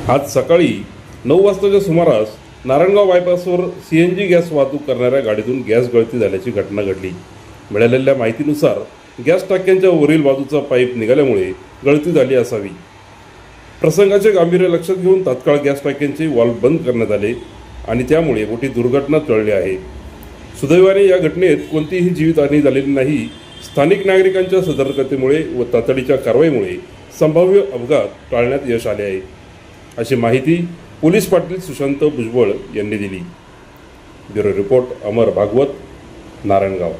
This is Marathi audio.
आज सकाळी 9 वाजताच्या सुमारास नारायणगाव बायपासवर CNG गॅस वाहतूक करणाऱ्या गाडीतून गॅस गळती झाल्याची घटना घडली। मिळालेल्या माहितीनुसार गॅस टाक्यांच्या वरील बाजूचा पाईप निघाल्यामुळे गळती झाली असावी। प्रसंगाचे गांभीर्य लक्षात घेऊन तात्काळ गॅस टाक्यांचे व्हॉल्व्ह बंद करण्यात आले आणि त्यामुळे मोठी दुर्घटना टळली आहे। सुदैवाने या घटनेत कोणतीही जीवितहानी झालेली नाही। स्थानिक नागरिकांच्या सतर्कतेमुळे व तातडीच्या कारवाईमुळे संभाव्य अपघात टाळण्यात यश आले आहे, अशी माहिती पोलीस पाटील सुशांत भुजबळ यांनी दिली। ब्युरो रिपोर्ट अमर भागवत, नारायणगाव।